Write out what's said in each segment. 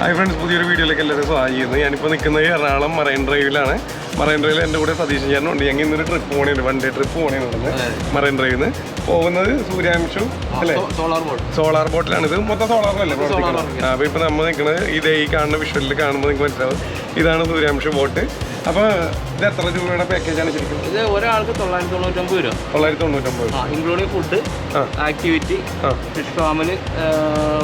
Hi friends, പുതിയൊരു വീഡിയോയിലേക്ക് എല്ലാവരും സ്വാഗതം. ഞാനിപ്പോൾ നിൽക്കുന്നത് എറണാകുളം മറൈൻ ഡ്രൈവിലാണ്. മറൈൻ ഡ്രൈവിൽ എൻ്റെ കൂടെ സതീശൻ ചേട്ടനുണ്ട്. ഞങ്ങൾ ഇന്നൊരു ട്രിപ്പ് പോകണേണ്, വൺ ഡേ ട്രിപ്പ് പോകണേന്ന് മറൈൻ ഡ്രൈവിൽ നിന്ന് പോകുന്നത് സൂര്യാംശു അല്ലേ, സോളാർ ബോട്ടിലാണ്. ഇത് മൊത്തം സോളാറിലല്ലേ പ്രവർത്തിക്കുന്നത്. അപ്പോൾ ഇപ്പോൾ നമ്മൾ നിൽക്കുന്നത് ഇതേ ഈ കാണുന്ന വിഷ്വലിൽ കാണുമ്പോൾ നിങ്ങൾക്ക് മനസ്സിലാവും, ഇതാണ് സൂര്യാംശു ബോട്ട്. അപ്പോൾ ഇത് എത്ര രൂപയുടെ പാക്കേജാണ് ശരിക്കും? ഇത് ഒരാൾക്ക് 999 രൂപ. 999 ഇൻക്ലൂഡിങ് ഫുഡ്, ആക്ടിവിറ്റി, ഫിഷ് ഫാമിൽ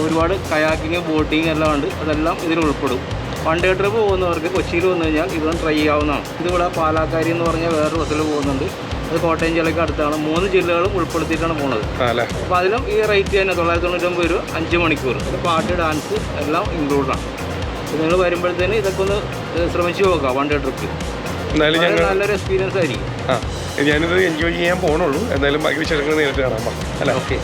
ഒരുപാട് കയാക്കിങ്, ബോട്ടിങ് എല്ലാം ഉണ്ട്. അതെല്ലാം ഇതിൽ ഉൾപ്പെടും. വൺ ഡേ ട്രിപ്പ് പോകുന്നവർക്ക് കൊച്ചിയിൽ വന്നു കഴിഞ്ഞാൽ ഇതൊന്ന് ട്രൈ ചെയ്യാവുന്നതാണ്. ഇതിവിടെ പാലാക്കാരി എന്ന് പറഞ്ഞാൽ വേറൊരു ബസ്സിൽ പോകുന്നുണ്ട്. അത് കോട്ടയം ജില്ലയ്ക്ക് അടുത്താണ്. 3 ജില്ലകളും ഉൾപ്പെടുത്തിയിട്ടാണ് പോകുന്നത്. അപ്പോൾ അതിലും ഈ റേറ്റ് തന്നെ 999 രൂപ, 5 മണിക്കൂർ. ഇത് പാട്ട്, ഡാൻസ് എല്ലാം ഇൻക്ലൂഡാണ്. നിങ്ങൾ വരുമ്പോഴത്തേന് ഇതൊക്കെ ഒന്ന് ശ്രമിച്ചു നോക്കാം. വൺ ഡേ ട്രിപ്പ് നല്ലൊരു എക്സ്പീരിയൻസ് ആയിരിക്കും. ഞാനിത് എൻജോയ് ചെയ്യാൻ പോകണുള്ളൂ. എന്തായാലും ബാക്കി വിശേഷങ്ങൾ നേരിട്ട് കാണാം അല്ല. ഓക്കെ,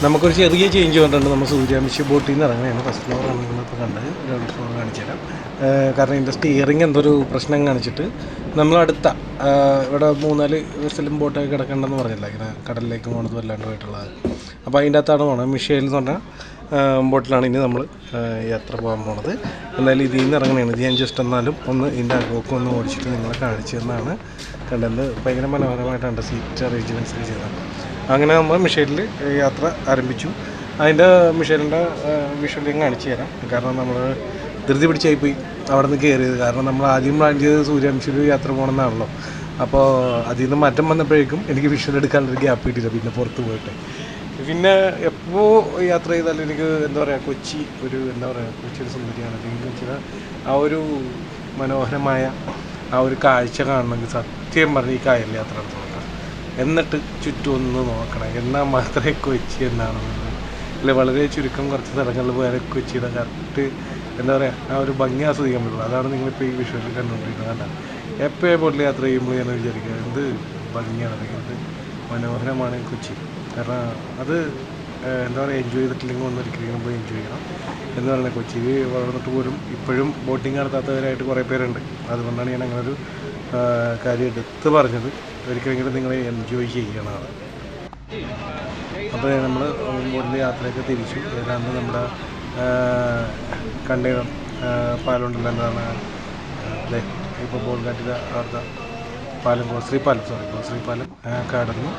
നമുക്കൊരു ചെറിയ ചേഞ്ച് വന്നിട്ടുണ്ട്. നമ്മൾ സൂര്യാംശു ബോട്ടിൽ നിന്ന് ഇറങ്ങുകയാണ്. ഫസ്റ്റ് ഫ്ലോറാണ് നിങ്ങളിപ്പോൾ കണ്ടത്. ഗ്രൗണ്ട് ഫ്ലോർ കാണിച്ചു തരാം. കാരണം ഇതിൻ്റെ സ്റ്റിയറിങ് എന്തൊരു പ്രശ്നം കാണിച്ചിട്ട് നമ്മളടുത്ത ഇവിടെ 3-4 വെസലും ബോട്ടൊക്കെ കിടക്കണ്ടെന്ന് പറഞ്ഞില്ല, ഇങ്ങനെ കടലിലേക്ക് പോകുന്നതും അല്ലാണ്ട് പോയിട്ടുള്ളത്. അപ്പോൾ അതിൻ്റെ അകത്താണ് പോകുന്നത്. മിഷേൽ എന്ന് പറഞ്ഞാൽ ബോട്ടിലാണ് ഇനി നമ്മൾ യാത്ര പോകാൻ പോണത്. എന്തായാലും ഇതിൽ നിന്ന് ഇറങ്ങണതാണ്. ഇത് ഞാൻ ജസ്റ്റ് എന്നാലും ഒന്ന് ഇതിൻ്റെ അകമൊക്കെ ഒന്ന് ഓടിച്ചിട്ട് നിങ്ങളെ കാണിച്ചു തന്നാണ് കണ്ടത്. ഭയങ്കര മനോഹരമായിട്ടാണ് സീറ്റ് അറേഞ്ച്മെൻറ്റ്സ് ഒക്കെ ചെയ്തത്. അങ്ങനെ നമ്മൾ മിഷേലിൽ യാത്ര ആരംഭിച്ചു. അതിൻ്റെ മിഷേലിൻ്റെ വിഷ്വൽ ഞാൻ കാണിച്ചു തരാം. കാരണം നമ്മൾ ധൃതി പിടിച്ചായിപ്പോയി അവിടെ നിന്ന് കയറിയത്. കാരണം നമ്മൾ ആദ്യം പ്ലാൻ ചെയ്തത് സൂര്യാംശിൽ യാത്ര പോകണമെന്നാണല്ലോ. അപ്പോൾ അതിൽ നിന്ന് മാറ്റം വന്നപ്പോഴേക്കും എനിക്ക് വിഷ്വൽ എടുക്കാനുള്ളൊരു ഗ്യാപ്പ് കിട്ടിയില്ല. പിന്നെ പുറത്ത് പോയിട്ട് പിന്നെ എപ്പോൾ യാത്ര ചെയ്താലും എനിക്ക് എന്താ പറയുക, കൊച്ചി ഒരു കൊച്ചി ഒരു സുന്ദരിയാണ്. അല്ലെങ്കിൽ കൊച്ചിയുടെ ആ ഒരു മനോഹരമായ ആ ഒരു കാഴ്ച കാണണമെങ്കിൽ സത്യം പറഞ്ഞ് ഈ കായൽ യാത്ര നടത്തുന്നത്, എന്നിട്ട് ചുറ്റും ഒന്ന് നോക്കണം. എന്നാൽ മാത്രമേ കൊച്ചി എന്നാണെന്നുള്ളത്. അല്ലെ, വളരെ ചുരുക്കം കുറച്ച് സ്ഥലങ്ങളിൽ പോയാൽ കൊച്ചിയുടെ കറക്റ്റ് എന്താ പറയുക ആ ഒരു ഭംഗി ആസ്വദിക്കാൻ പറ്റുള്ളൂ. അതാണ് നിങ്ങളിപ്പോൾ ഈ വിഷ്വലിൽ കണ്ടുകൊണ്ടിരിക്കുന്നത്. കണ്ട എപ്പോഴും ബോട്ടിൽ യാത്ര ചെയ്യുമ്പോൾ ഞാൻ വിചാരിക്കുക എന്ത് ഭംഗിയാണ്, അല്ലെങ്കിൽ എന്ത് മനോഹരമാണ് കൊച്ചി. കാരണം അത് എന്താ പറയുക, എൻജോയ് ചെയ്തിട്ടില്ലെങ്കിൽ ഒന്നൊരിക്കലും പോയി എൻജോയ് ചെയ്യണം എന്ന് പറയുന്നത്. കൊച്ചിയിൽ വളർന്നിട്ട് പോലും ഇപ്പോഴും ബോട്ടിങ് നടത്താത്തവരായിട്ട് കുറേ പേരുണ്ട്. അതുകൊണ്ടാണ് ഞാൻ അങ്ങനെ ഒരു കാര്യം എടുത്ത് പറഞ്ഞത്. ഒരിക്കലെങ്കിലും നിങ്ങൾ എൻജോയ് ചെയ്യണം. അപ്പോൾ നമ്മൾ ബോട്ടിൽ യാത്രയൊക്കെ തിരിച്ചു. ഏതാണ്ട് നമ്മുടെ കണ്ടെയ്നർ പാലമുണ്ടല്ലോ, എന്താണ് അല്ലേ, ഇപ്പോൾ ബോൾഗാട്ടിലെ അവിടുത്തെ പാലം, ഗോശ്രീ പാലം കടന്നു.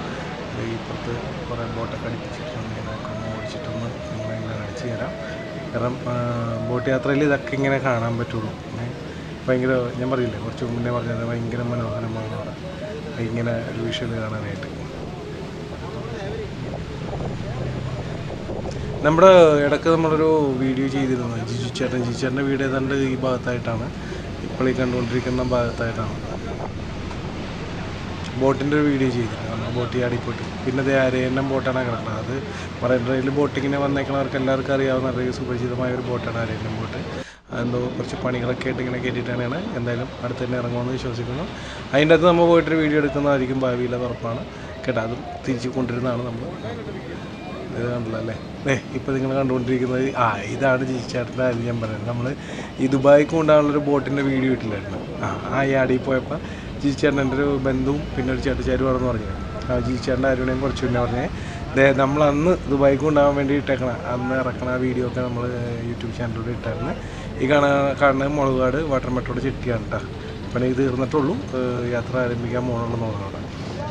ഇപ്പുറത്ത് കുറേ ബോട്ടൊക്കെ അടിപ്പിച്ചിട്ട് ഇങ്ങനെ ഓടിച്ചിട്ടൊന്ന് നിങ്ങളിങ്ങനെ കാണിച്ചു തരാം. കാരണം ബോട്ട് യാത്രയിൽ ഇതൊക്കെ ഇങ്ങനെ കാണാൻ പറ്റുള്ളൂ. ഭയങ്കര, ഞാൻ പറയില്ലേ കുറച്ച് മുന്നേ പറഞ്ഞത്, ഭയങ്കര മനോഹരമാണ് അവിടെ ഇങ്ങനെ ഒരു വിഷ്വൽ കാണാനായിട്ട്. നമ്മുടെ ഇടയ്ക്ക് നമ്മളൊരു വീഡിയോ ചെയ്തിരുന്നു. ജിജു ചേട്ടൻ്റെ വീട് ഏതാണ്ട് ഈ ഭാഗത്തായിട്ടാണ്, ഇപ്പോൾ ഈ കണ്ടുകൊണ്ടിരിക്കുന്ന ഭാഗത്തായിട്ടാണ് ബോട്ടിൻ്റെ ഒരു വീഡിയോ ചെയ്തിരുന്നു. നമ്മൾ ബോട്ട് ചാടി പോയിട്ട് പിന്നെ അതേ അരയന്നം ബോട്ടാണ് കിടക്കുന്നത്. അത് മറൈൻ ഡ്രൈവിൽ ബോട്ടിങ്ങിനെ വന്നേക്കുന്നവർക്ക് എല്ലാവർക്കും അറിയാവുന്ന വളരെ സുപരിചിതമായ ഒരു ബോട്ടാണ് അരയന്നം ബോട്ട്. അതെന്തോ കുറച്ച് പണികളൊക്കെ ആയിട്ട് ഇങ്ങനെ കയറ്റിയിട്ടാണ്. എന്തായാലും അടുത്ത് തന്നെ ഇറങ്ങുമെന്ന് വിശ്വസിക്കുന്നു. അതിൻ്റെ അകത്ത് നമ്മൾ പോയിട്ടൊരു വീഡിയോ എടുക്കുന്നതായിരിക്കും ഭാവിയിൽ, അത് ഉറപ്പാണ് കേട്ടോ. അതും തിരിച്ച് കൊണ്ടിരുന്നതാണ് നമ്മൾ. ഇത് കണ്ടല്ലോ അല്ലേ, ഇപ്പോൾ നിങ്ങൾ കണ്ടുകൊണ്ടിരിക്കുന്നത് ഇതാണ് ജിജിച്ചേട്ടൻ്റെ കാര്യം ഞാൻ പറയുന്നത്. നമ്മൾ ഈ ദുബായിക്ക് കൊണ്ടാണുള്ളൊരു ബോട്ടിൻ്റെ വീഡിയോ ഇട്ടില്ലായിരുന്നു. ആ യാടിയിൽ പോയപ്പോൾ ജിജിച്ചേട്ടൻ എൻ്റെ ഒരു ബന്ധുവും പിന്നെ ഒരു ചേട്ടച്ചാരുമാണെന്ന് പറഞ്ഞത്. ജിജിച്ചേട്ടൻ്റെ ആരോടെയും കുറച്ച് മുന്നേ പറഞ്ഞേ, നമ്മൾ അന്ന് ദുബായിക്ക് കൊണ്ടാകാൻ വേണ്ടി ഇട്ടേക്കണം, അന്ന് ഇറക്കണ വീഡിയോ ഒക്കെ നമ്മൾ യൂട്യൂബ് ചാനലിലൂടെ ഇട്ടായിരുന്നു. ഈ കാണുന്നത് മുളകാട് വാട്ടർ മെട്രോയുടെ ചെട്ടിയാണ് കേട്ടോ. പിന്നെ ഇത് തീർന്നിട്ടുള്ളൂ, യാത്ര ആരംഭിക്കാൻ പോകണമെന്ന് തോന്നണം.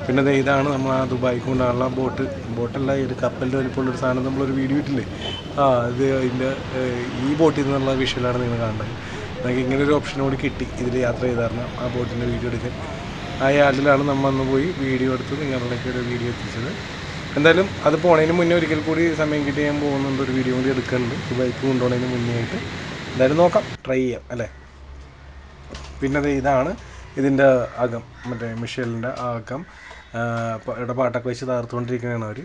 പിന്നെ ഇതാണ് നമ്മൾ ആ ദുബായിക്ക് കൊണ്ടാണുള്ള ബോട്ടല്ല, ഒരു കപ്പലിൻ്റെ വലിപ്പമുള്ളൊരു സാധനം നമ്മളൊരു വീഡിയോ ഇട്ടില്ലേ, ഇത് അതിൻ്റെ ഈ ബോട്ടിൽ നിന്നുള്ള വിഷ്വലാണ് നിങ്ങൾ കാണുന്നത്. നമുക്ക് ഇങ്ങനെ ഒരു ഓപ്ഷൻ കൂടി കിട്ടി ഇതിൽ യാത്ര ചെയ്തായിരുന്നു, ആ ബോട്ടിൻ്റെ വീഡിയോ എടുക്കാൻ. ആ യാർഡിലാണ് നമ്മൾ അന്ന് പോയി വീഡിയോ എടുത്ത് നിങ്ങളിലേക്ക് ഒരു വീഡിയോ എത്തിച്ചത്. എന്തായാലും അത് പോണതിന് മുന്നേ ഒരിക്കൽ കൂടി സമയം കിട്ടി ഞാൻ പോകുന്നുണ്ട്, ഒരു വീഡിയോ കൂടി എടുക്കുന്നുണ്ട് ദുബായിക്ക് കൊണ്ടുപോകുന്നതിന് മുന്നേ ആയിട്ട്. എന്തായാലും നോക്കാം, ട്രൈ ചെയ്യാം അല്ലേ. പിന്നെ ഇതാണ് ഇതിൻ്റെ അകം, മറ്റേ മിഷേലിൻ്റെ ആ അകം. ഇവിടെ പാട്ടൊക്കെ വെച്ച് തകർത്തുകൊണ്ടിരിക്കുന്നതാണ് അവർ.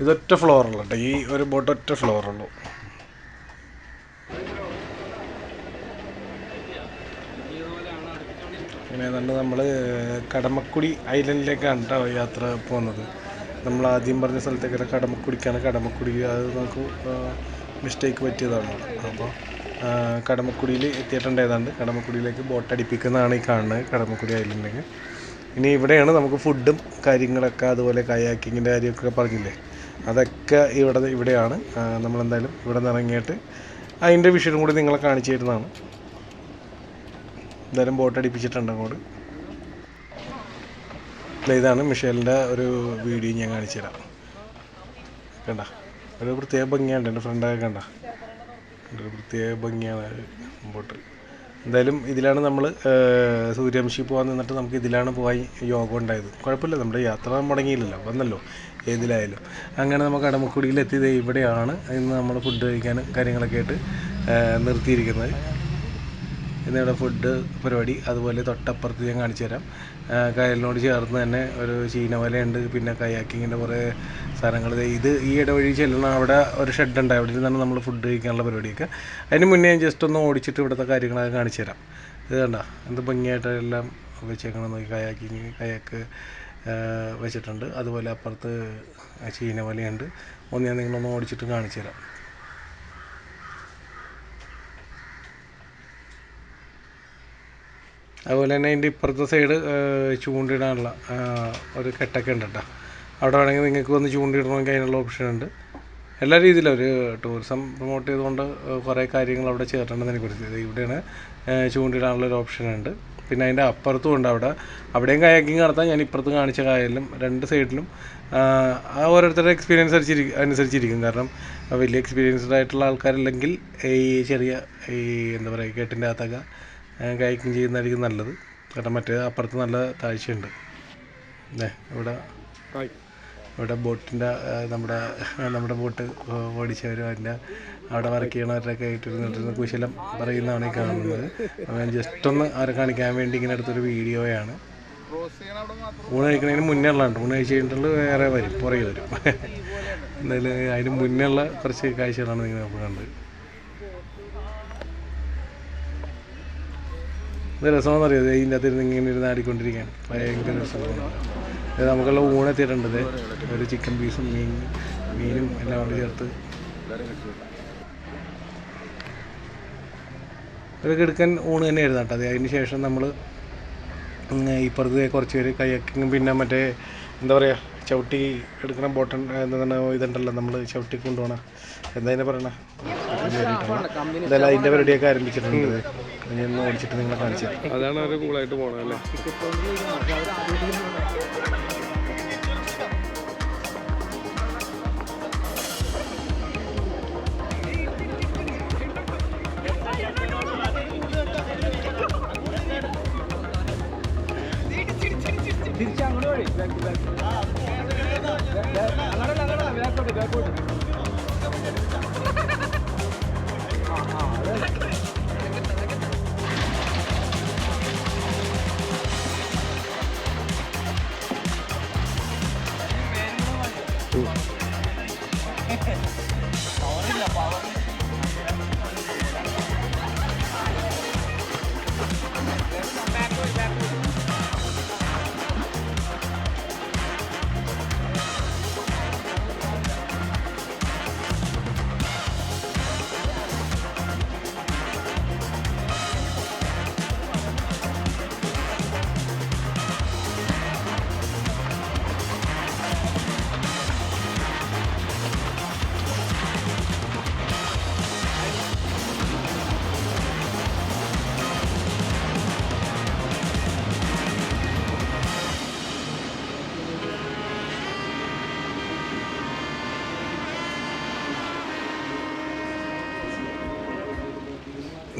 ഇതൊറ്റ ഫ്ലോറുള്ളൂ കേട്ടോ, ഈ ഒരു ബോട്ട് ഒറ്റ ഫ്ലോറുള്ളൂ. പിന്നെ ഏതാണ്ട് നമ്മൾ കടമക്കുടി ഐലൻഡിലേക്കാണ് കേട്ടോ യാത്ര പോകുന്നത്. നമ്മൾ ആദ്യം പറഞ്ഞ സ്ഥലത്തേക്ക് കടമക്കുടിക്കാണ്. കടമക്കുടി അത് നമുക്ക് മിസ്റ്റേക്ക് പറ്റിയതാണ്. അപ്പോൾ കടമക്കുടിയിൽ എത്തിയിട്ടുണ്ട്. ഏതാണ്ട് കടമക്കുടിയിലേക്ക് ബോട്ട് അടിപ്പിക്കുന്നതാണ് ഈ കാണുന്നത്, കടമക്കുടി ഐലൻഡിലേക്ക്. ഇനി ഇവിടെയാണ് നമുക്ക് ഫുഡും കാര്യങ്ങളൊക്കെ, അതുപോലെ കയാക്കിങ്ങിൻ്റെ കാര്യമൊക്കെ പറഞ്ഞില്ലേ, അതൊക്കെ ഇവിടെയാണ്. നമ്മളെന്തായാലും ഇവിടെ നിന്ന് ഇറങ്ങിയിട്ട് അതിൻ്റെ വിഷയം കൂടി നിങ്ങളെ കാണിച്ചു തരുന്നതാണ്. എന്തായാലും ബോട്ട് അടിപ്പിച്ചിട്ടുണ്ട് അങ്ങോട്ട്. ഇതാണ് മിഷേലിൻ്റെ ഒരു വീഡിയോ ഞാൻ കാണിച്ചു തരാം. കണ്ട ഒരു പ്രത്യേക ഭംഗിയാണ്, എൻ്റെ ഫ്രണ്ടൊക്കെ കണ്ട ഒരു പ്രത്യേക ഭംഗിയാണ് ബോട്ട്. എന്തായാലും ഇതിലാണ് നമ്മൾ സൂര്യവംശി പോകാൻ നിന്നിട്ട് നമുക്ക് ഇതിലാണ് പോകാൻ യോഗം ഉണ്ടായത്. കുഴപ്പമില്ല, നമ്മുടെ യാത്ര മുടങ്ങിയില്ലല്ലോ, വന്നല്ലോ ഏതിലായാലും. അങ്ങനെ നമുക്ക് അടമക്കുടിയിലെത്തിയത് ഇവിടെയാണ് ഇന്ന് നമ്മൾ ഫുഡ് കഴിക്കാനും കാര്യങ്ങളൊക്കെ ആയിട്ട് നിർത്തിയിരിക്കുന്നത്. ഇന്നിവിടെ ഫുഡ് പരിപാടി. അതുപോലെ തൊട്ടപ്പുറത്ത് ഞാൻ കാണിച്ചു തരാം, കായലിനോട് ചേർന്ന് തന്നെ ഒരു ചീനവലയുണ്ട്, പിന്നെ കയാക്കിങ്ങിൻ്റെ കുറേ സാധനങ്ങൾ. ഈ ഇടവഴി ചെല്ലണം, അവിടെ ഒരു ഷെഡുണ്ട്, അവിടെ നിന്നാണ് നമ്മൾ ഫുഡ് കഴിക്കാനുള്ള പരിപാടിയൊക്കെ. അതിന് മുന്നേ ഞാൻ ജസ്റ്റ് ഒന്ന് ഓടിച്ചിട്ട് ഇവിടുത്തെ കാര്യങ്ങളൊക്കെ കാണിച്ചു തരാം. ഇത് കണ്ട എന്ത് ഭംഗിയായിട്ട് എല്ലാം വെച്ചേക്കണം നോക്കി. കയാക്ക് വെച്ചിട്ടുണ്ട്. അതുപോലെ അപ്പുറത്ത് ചീനവലയുണ്ട്. ഒന്ന് ഞാൻ നിങ്ങളൊന്ന് ഓടിച്ചിട്ട് കാണിച്ചു തരാം. അതുപോലെ തന്നെ അതിൻ്റെ ഇപ്പുറത്തെ സൈഡ് ചൂണ്ടിടാനുള്ള ഒരു കെട്ടൊക്കെ ഉണ്ട് കേട്ടോ. അവിടെ വേണമെങ്കിൽ നിങ്ങൾക്ക് വന്ന് ചൂണ്ടിടണമെങ്കിൽ അതിനുള്ള ഓപ്ഷൻ ഉണ്ട്. എല്ലാ രീതിയിലും ഒരു ടൂറിസം പ്രൊമോട്ട് ചെയ്തുകൊണ്ട് കുറേ കാര്യങ്ങൾ അവിടെ ചേർക്കേണ്ടതിനെ കുറിച്ച് ഇവിടെയാണ് ചൂണ്ടിടാനുള്ളൊരു ഓപ്ഷൻ ഉണ്ട്. പിന്നെ അതിൻ്റെ അപ്പുറത്തും ഉണ്ട്, അവിടെയും കയാക്കിങ് നടത്താൻ. ഞാൻ ഇപ്പുറത്ത് കാണിച്ച കായലിലും രണ്ട് സൈഡിലും ഓരോരുത്തരുടെ എക്സ്പീരിയൻസ് അനുസരിച്ചിരിക്കും. കാരണം വലിയ എക്സ്പീരിയൻസ്ഡ് ആയിട്ടുള്ള ആൾക്കാരല്ലെങ്കിൽ ഈ ചെറിയ എന്താ പറയുക കെട്ടിൻ്റെ അകത്തൊക്കെ കയാക്കിങ് ചെയ്യുന്നതായിരിക്കും നല്ലത്. കാരണം മറ്റേ അപ്പുറത്ത് നല്ല താഴ്ചയുണ്ട്. ഇവിടെ ബോട്ടിൻ്റെ നമ്മുടെ ബോട്ട് ഓടിച്ചവരും അതിൻ്റെ അവിടെ വർക്ക് ചെയ്യണവരൊക്കെ ആയിട്ടിരുന്നിട്ട് കുശലം പറയുന്നതാണ് ഈ കാണുന്നത്. ഞാൻ ജസ്റ്റ് ഒന്ന് അവരെ കാണിക്കാൻ വേണ്ടി ഇങ്ങനെ എടുത്തൊരു വീഡിയോയാണ്. ഊണ് കഴിക്കുന്നതിന് മുന്നേ ഉള്ളതാണ്. ഊണ് കഴിച്ച് കഴിഞ്ഞിട്ടുള്ള വേറെ വരും, പുറകെ വരും. എന്തായാലും അതിന് മുന്നേ ഉള്ള കുറച്ച് കാഴ്ചകളാണ് നിങ്ങൾ ഇപ്പോൾ കണ്ടത്. ഇത് രസമാണെന്ന് അറിയാം. ഇതിൻ്റെ അകത്ത് ഇങ്ങനെ ഇരുന്ന് ആടിക്കൊണ്ടിരിക്കാൻ ഭയങ്കര രസമാണ്. ഇത് നമുക്കുള്ള ഊണെത്തിയിട്ടുണ്ട്. ഒരു ചിക്കൻ പീസും മീനും എല്ലാം കൂടി ചേർത്ത് ഒരു കിടക്കൻ ഊണ് തന്നെയായിരുന്നു കേട്ടോ. അതിന് ശേഷം നമ്മൾ ഇപ്പുറത്ത് കുറച്ച് പേര് കയാക്കിങ്ങും പിന്നെ മറ്റേ എന്താ പറയുക ചവിട്ടി എടുക്കുന്ന ബോട്ട് എന്താണ് ഇതുണ്ടല്ലോ, നമ്മൾ ചവിട്ടി കൊണ്ടുപോകണം, എന്താ പറയണ, എന്തായാലും അതിൻ്റെ പരിപാടിയൊക്കെ ആരംഭിച്ചിട്ടുണ്ട്. ഞാൻ ഓടിച്ചിട്ട് നിങ്ങളെ കാണിച്ചു. അതാണ് അവർ കൂളായിട്ട് പോകണം അല്ലേ.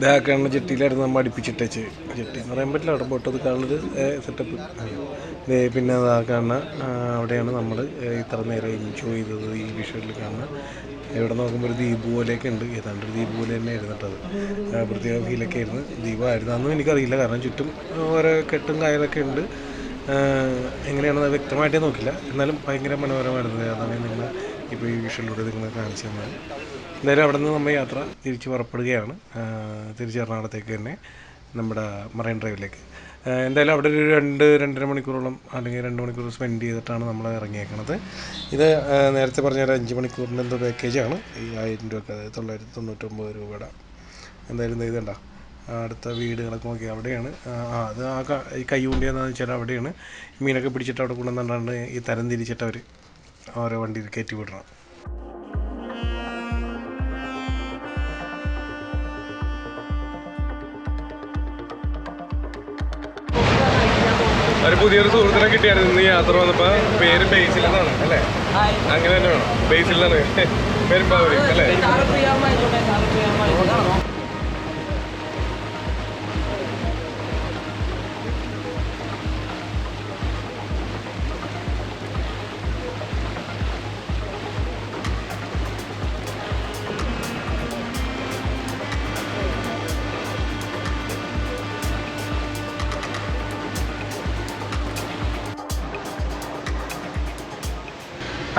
ഇതാക്കാനുള്ള ജെട്ടിയിലായിരുന്നു നമ്മൾ അടുപ്പിച്ചിട്ടേച്ച്. ജെട്ടി എന്ന് പറയാൻ പറ്റില്ല, അവിടെ ബോട്ട് ഒതുക്കാനുള്ളൊരു സെറ്റപ്പ്. പിന്നെ അതാക്കാണ് അവിടെയാണ് നമ്മൾ ഇത്ര നേരം എൻജോയ് ചെയ്തത്. ഈ വിഷ്വലിൽ കാണുന്ന ഇവിടെ നോക്കുമ്പോൾ ഒരു ദ്വീപ് പോലെയൊക്കെ ഉണ്ട്. ഏതാണ്ട് ഒരു ദ്വീപ് പോലെ തന്നെ ആയിരുന്നിട്ടത്. പ്രത്യേക ഫീലൊക്കെ ആയിരുന്നു. ദ്വീപായിരുന്നു അന്നും എനിക്കറിയില്ല, കാരണം ചുറ്റും ഓരോ കെട്ടും കായലൊക്കെ ഉണ്ട്. എങ്ങനെയാണെന്ന് വ്യക്തമായിട്ടേ നോക്കില്ല, എന്നാലും ഭയങ്കര മനോഹരമായിരുന്നു. അതാണ് നിങ്ങൾ ഇപ്പോൾ ഈ വിഷ്വലിലൂടെ നിങ്ങൾ കാണിച്ചു തന്നത്. എന്തായാലും അവിടെ നിന്ന് നമ്മൾ യാത്ര തിരിച്ച് പുറപ്പെടുകയാണ്, തിരിച്ച് എറണാകുളത്തേക്ക് തന്നെ, നമ്മുടെ മറൈൻ ഡ്രൈവിലേക്ക്. എന്തായാലും അവിടെ ഒരു 2-2.5 മണിക്കൂറോളം അല്ലെങ്കിൽ 2 മണിക്കൂർ സ്പെൻഡ് ചെയ്തിട്ടാണ് നമ്മൾ ഇറങ്ങിയേക്കണത്. ഇത് നേരത്തെ പറഞ്ഞ ഒരു 5 മണിക്കൂറിൻ്റെ എന്തോ പാക്കേജാണ്. ഈ 1000 രൂപ, അതായത് 999 രൂപയുടെ. എന്തായാലും ഇതുണ്ട അടുത്ത വീടുകളൊക്കെ നോക്കി അവിടെയാണ് അത് ഈ കൈ കൊണ്ടിയെന്ന് വെച്ചാൽ അവിടെയാണ് മീനൊക്കെ പിടിച്ചിട്ട് അവിടെ കൊണ്ടുവന്നിട്ടാണ് ഈ തരം തിരിച്ചിട്ട് അവർ ഓരോ വണ്ടിയിൽ കയറ്റി വിടണം. ഒരു പുതിയൊരു സുഹൃത്തിനെ കിട്ടിയായിരുന്നു ഇന്ന് യാത്ര വന്നപ്പോ. പേര് ബേസിൽ എന്നാണ് അല്ലേ? അങ്ങനെ തന്നെ വേണം, ബേസിൽ എന്നാണ് പെരുമ്പാവൂർ അല്ലേ?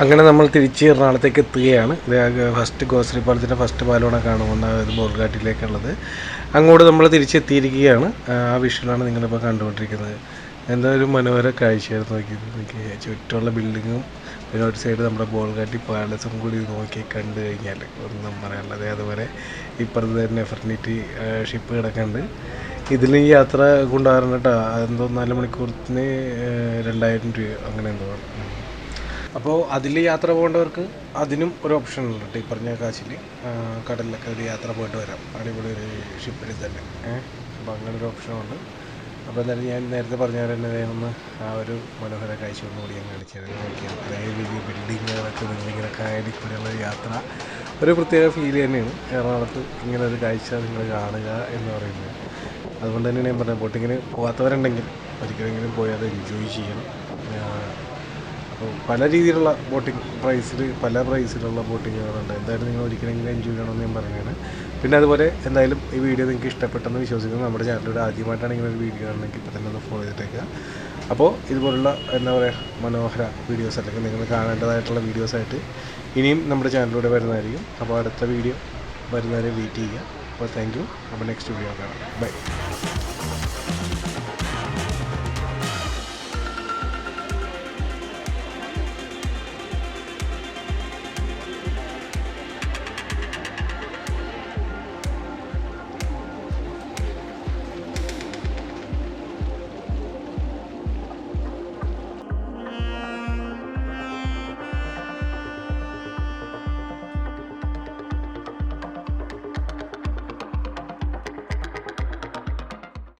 അങ്ങനെ നമ്മൾ തിരിച്ച് എറണാകുളത്തേക്ക് എത്തുകയാണ്. ഫസ്റ്റ് ഗോശ്രീ പാലത്തിൻ്റെ ഫസ്റ്റ് പാലമാണ് കാണുന്നത് ബോൾഗാട്ടിലേക്കുള്ളത്. അങ്ങോട്ട് നമ്മൾ തിരിച്ചെത്തിയിരിക്കുകയാണ്. ആ വിഷ്വലാണ് നിങ്ങളിപ്പോൾ കണ്ടുകൊണ്ടിരിക്കുന്നത്. എന്തായാലും മനോഹര കാഴ്ചയായിരുന്നു. നോക്കി ചുറ്റുമുള്ള ബിൽഡിങ്ങും പിന്നെ ഒരു സൈഡ് നമ്മുടെ ബോൾഗാട്ടി പാലസും കൂടി നോക്കി കണ്ടു കഴിഞ്ഞാൽ ഒന്നും പറയാനുള്ളത്. അതുപോലെ ഇപ്പുറത്ത് തന്നെ നെഫർണിറ്റി ഷിപ്പ് കിടക്കുന്നുണ്ട്. ഇതിൽ ഈ യാത്ര കൊണ്ടുപോകാറുണ്ട് കേട്ടോ. എന്തോ 4 മണിക്കൂറിന് 2000 രൂപ അങ്ങനെ എന്തോ. അപ്പോൾ അതിൽ യാത്ര പോകേണ്ടവർക്ക് അതിനും ഒരു ഓപ്ഷൻ ഉണ്ട് കേട്ടോ. ഈ പറഞ്ഞ കാശിൽ കടലിലൊക്കെ ഒരു യാത്ര പോയിട്ട് വരാം, അടിപൊളി ഒരു ഷിപ്പിൽ തന്നെ. അപ്പോൾ അങ്ങനെ ഒരു ഓപ്ഷനുണ്ട്. അപ്പോൾ എന്തായാലും ഞാൻ നേരത്തെ പറഞ്ഞ പോലെ തന്നെ ഒന്ന് ആ ഒരു മനോഹര കാഴ്ച ഒന്നുകൂടി ഞാൻ കാണിച്ചത്. നോക്കിയാൽ അതായത് വലിയ ബിൽഡിങ്ങുകളൊക്കെ നിങ്ങളിങ്ങനെ കായലിൽ കൂടെയുള്ള യാത്ര ഒരു പ്രത്യേക ഫീൽ തന്നെയാണ്. എറണാകുളത്ത് ഇങ്ങനെ ഒരു കാഴ്ച നിങ്ങൾ കാണുക എന്ന് പറയുന്നത്. അതുകൊണ്ട് തന്നെയാണ് ഞാൻ പറഞ്ഞത്, ബോട്ടിങ്ങിന് പോകാത്തവരുണ്ടെങ്കിൽ ഒരിക്കലെങ്കിലും പോയി അത് എൻജോയ് ചെയ്യണം. അപ്പോൾ പല രീതിയിലുള്ള ബോട്ടിങ് പല പ്രൈസിലുള്ള ബോട്ടിങ്ങുകളുണ്ട്. എന്തായാലും നിങ്ങൾ ഒരിക്കലെങ്കിലും എൻജോയ് ചെയ്യണമെന്ന് ഞാൻ പറയുകയാണ്. പിന്നെ അതുപോലെ എന്തായാലും ഈ വീഡിയോ നിങ്ങൾക്ക് ഇഷ്ടപ്പെട്ടെന്ന് വിശ്വസിക്കുന്നു. നമ്മുടെ ചാനലിലൂടെ ആദ്യമായിട്ടാണ് ഇങ്ങനെ ഒരു വീഡിയോ കാണണമെങ്കിൽ ഇപ്പോൾ തന്നെ ഒന്ന് ഫോളോ ചെയ്തിട്ടേക്കുക. അപ്പോൾ ഇതുപോലുള്ള എന്താ പറയുക മനോഹര വീഡിയോസ് അല്ലെങ്കിൽ നിങ്ങൾ കാണേണ്ടതായിട്ടുള്ള വീഡിയോസായിട്ട് ഇനിയും നമ്മുടെ ചാനലിലൂടെ വരുന്നതായിരിക്കും. അപ്പോൾ അടുത്ത വീഡിയോ വരുന്നവരെ വെയിറ്റ് ചെയ്യുക. അപ്പോൾ താങ്ക് യു. അപ്പോൾ നെക്സ്റ്റ് വീഡിയോ കാണാം. ബൈ.